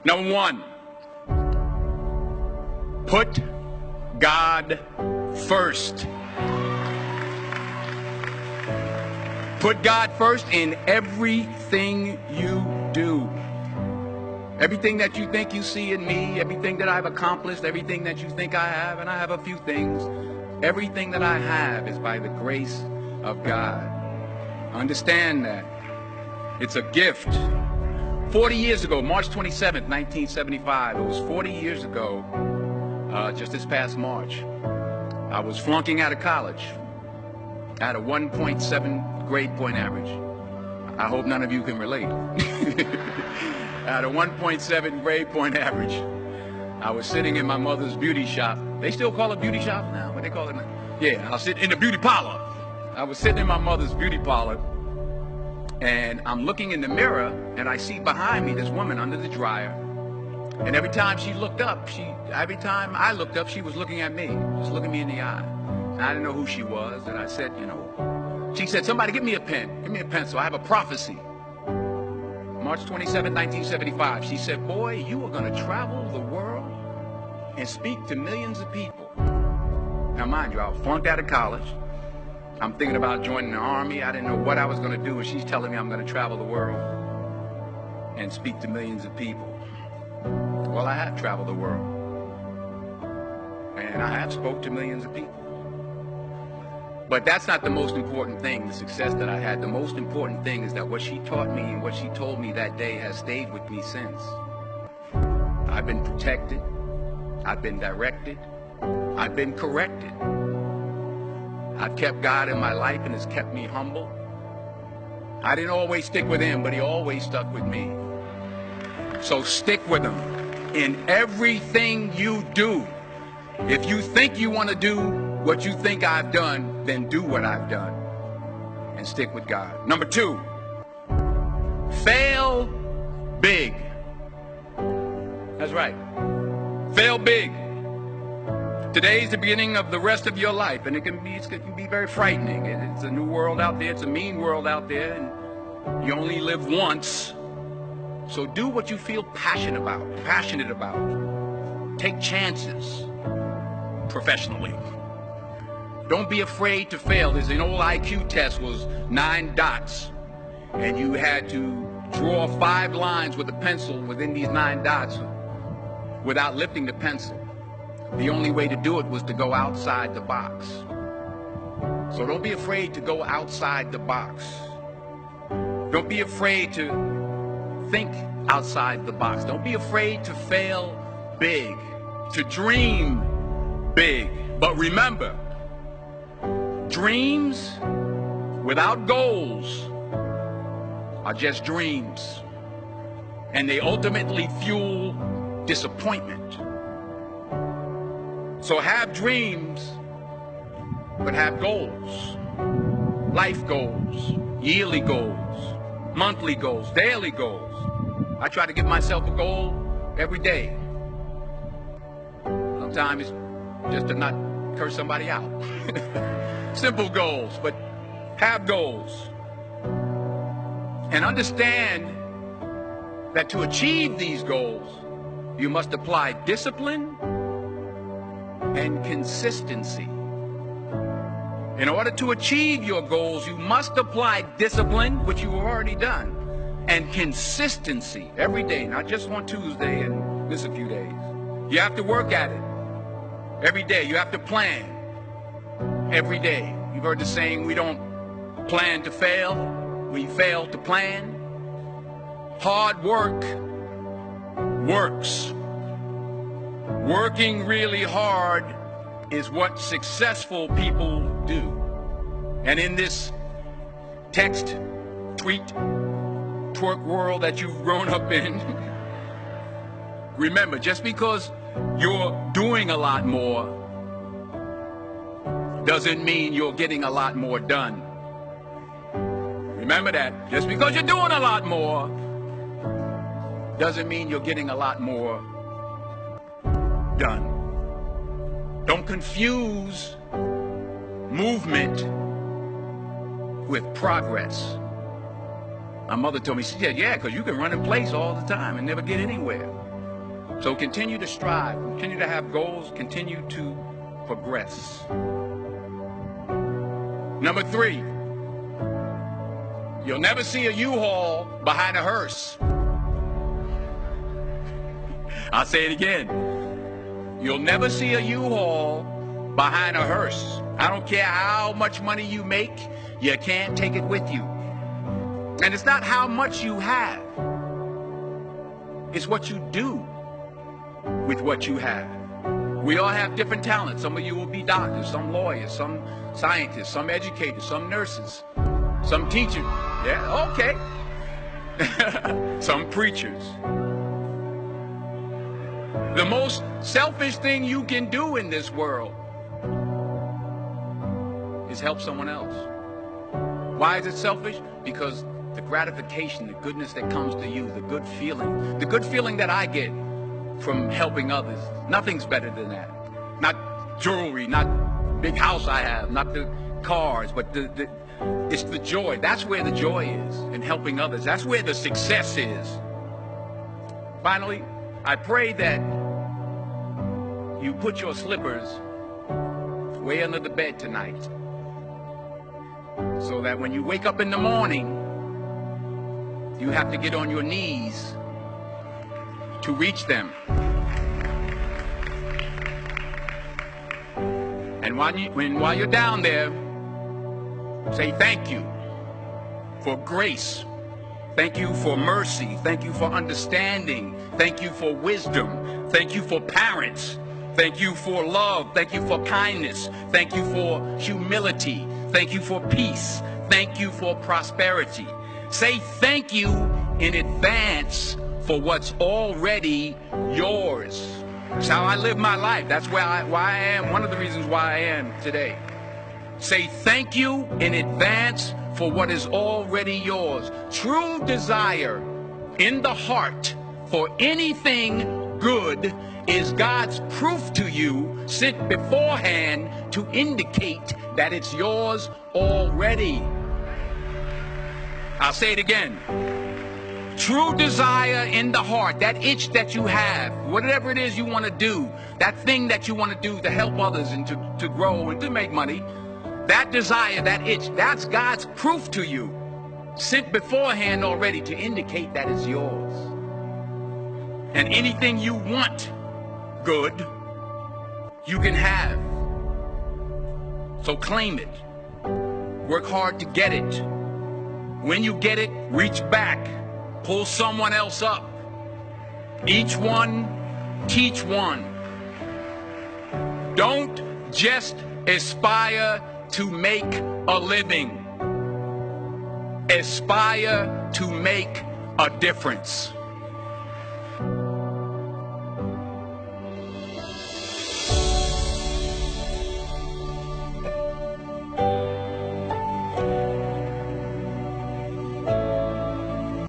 Number one, put God first. Put God first in everything you do. Everything that you think you see in me, everything that I've accomplished, everything that you think I have, and I have a few things, everything that I have is by the grace of God. Understand that. It's a gift. 40 years ago, March 27th, 1975, it was 40 years ago, just this past March, I was flunking out of college. I had a 1.7 grade point average. I hope none of you can relate. I had a 1.7 grade point average. I was sitting in my mother's beauty shop. They still call it beauty shop now? What they call it now? Yeah, I was sitting in the beauty parlor. I was sitting in my mother's beauty parlor, and I'm looking in the mirror, and I see behind me this woman under the dryer. And every time she looked up, every time I looked up, she was looking at me, just looking me in the eye. And I didn't know who she was, and I said, she said, somebody give me a pen, give me a pencil, I have a prophecy. March 27, 1975, she said, boy, you are going to travel the world and speak to millions of people. Now, mind you, I was flunked out of college. I'm thinking about joining the army. I didn't know what I was going to do, and she's telling me I'm going to travel the world and speak to millions of people. Well, I have traveled the world, and I have spoke to millions of people. But that's not the most important thing, the success that I had. The most important thing is that what she taught me and what she told me that day has stayed with me since. I've been protected. I've been directed. I've been corrected. I've kept God in my life, and it's kept me humble. I didn't always stick with him, but he always stuck with me. So stick with him in everything you do. If you think you want to do what you think I've done, then do what I've done and stick with God. Number two, fail big. That's right. Fail big. Today's the beginning of the rest of your life, and it can be very frightening. It's a new world out there. It's a mean world out there, and you only live once. So do what you feel passionate about. Take chances professionally. Don't be afraid to fail. There's an old IQ test, was 9 dots, and you had to draw 5 lines with a pencil within these 9 dots without lifting the pencil. The only way to do it was to go outside the box. So don't be afraid to go outside the box. Don't be afraid to think outside the box. Don't be afraid to fail big, to dream big. But remember, dreams without goals are just dreams, and they ultimately fuel disappointment. So have dreams, but have goals. Life goals, yearly goals, monthly goals, daily goals. I try to give myself a goal every day. Sometimes it's just to not curse somebody out. Simple goals, but have goals. And understand that to achieve these goals, you must apply discipline and consistency. In order to achieve your goals, you must apply discipline, which you've already done, and consistency every day, not just on Tuesday and miss a few days. You have to work at it every day. You have to plan every day. You've heard the saying, we don't plan to fail, we fail to plan. Hard work works. Working really hard is what successful people do. And in this text, tweet, twerk world that you've grown up in, remember, just because you're doing a lot more doesn't mean you're getting a lot more done. Remember that. Just because you're doing a lot more doesn't mean you're getting a lot more done. Don't confuse movement with progress. My mother told me, she said, yeah, because you can run in place all the time and never get anywhere. So continue to strive, continue to have goals, continue to progress. Number 3, you'll never see a U-Haul behind a hearse. I'll say it again. You'll never see a U-Haul behind a hearse. I don't care how much money you make, you can't take it with you. And it's not how much you have. It's what you do with what you have. We all have different talents. Some of you will be doctors, some lawyers, some scientists, some educators, some nurses, some teachers. Yeah, okay. Some preachers. The most selfish thing you can do in this world is help someone else. Why is it selfish? Because the gratification, the goodness that comes to you, the good feeling that I get from helping others, nothing's better than that. Not jewelry, not big house I have, not the cars, but it's the joy. That's where the joy is, in helping others. That's where the success is. Finally, I pray that you put your slippers way under the bed tonight, so that when you wake up in the morning, you have to get on your knees to reach them. And while you're down there, say thank you for grace. Thank you for mercy. Thank you for understanding. Thank you for wisdom. Thank you for parents. Thank you for love. Thank you for kindness. Thank you for humility. Thank you for peace. Thank you for prosperity. Say thank you in advance for what's already yours. That's how I live my life. That's why I am. One of the reasons why I am today. Say thank you in advance for what is already yours. True desire in the heart for anything good is God's proof to you sent beforehand to indicate that it's yours already. I'll say it again. True desire in the heart, that itch that you have, whatever it is you want to do, that thing that you want to do to help others and to grow and to make money, that desire, that itch, that's God's proof to you, sent beforehand already to indicate that it's yours. And anything you want good, you can have. So claim it. Work hard to get it. When you get it, reach back. Pull someone else up. Each one, teach one. Don't just aspire to make a living. Aspire to make a difference.